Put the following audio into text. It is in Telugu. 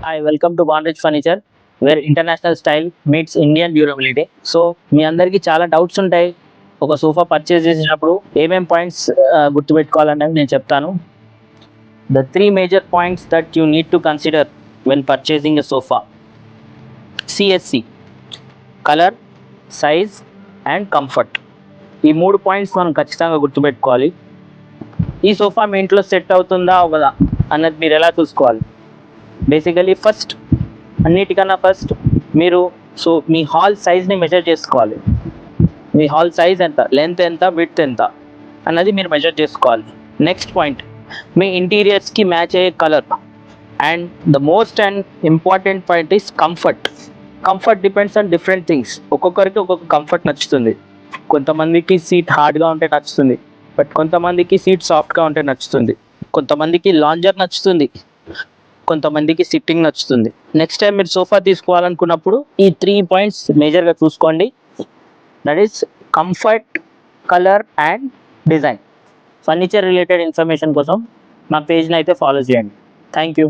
Hi, welcome to Bondage Furniture, where international style meets Indian durability. So మీ అందరికీ చాలా డౌట్స్ ఉంటాయి ఒక సోఫా పర్చేస్ చేసినప్పుడు ఏమేం పాయింట్స్ గుర్తుపెట్టుకోవాలనేది నేను చెప్తాను. The three major points that you need to consider when purchasing a sofa. CSC, colour, size and comfort. ఈ మూడు పాయింట్స్ మనం ఖచ్చితంగా గుర్తుపెట్టుకోవాలి. ఈ సోఫా మీ ఇంట్లో సెట్ అవుతుందా అవ్వదా అన్నది మీరు ఎలా చూసుకోవాలి. బేసికలీ అన్నిటికన్నా ఫస్ట్ మీరు మీ హాల్ సైజ్ని మెజర్ చేసుకోవాలి. మీ హాల్ సైజ్ ఎంత, లెంత్ ఎంత, విడ్త్ ఎంత అన్నది మీరు మెజర్ చేసుకోవాలి. నెక్స్ట్ పాయింట్, మీ ఇంటీరియర్స్కి మ్యాచ్ అయ్యే colour. And the most and important point is comfort. Comfort depends on different things. ఒక్కొక్కరికి ఒక్కొక్క కంఫర్ట్ నచ్చుతుంది. కొంతమందికి సీట్ హార్డ్గా ఉంటే నచ్చుతుంది, బట్ కొంతమందికి సీట్ సాఫ్ట్గా ఉంటే నచ్చుతుంది. కొంతమందికి లాంజర్ నచ్చుతుంది, కొంతమందికి సిట్టింగ్ నచ్చుతుంది. నెక్స్ట్ టైం మీరు సోఫా తీసుకోవాలనుకున్నప్పుడు ఈ 3 పాయింట్స్ మేజర్గా చూసుకోండి. That is comfort, colour and design. Furniture related information కోసం మా పేజ్ని అయితే ఫాలో చేయండి. Thank you.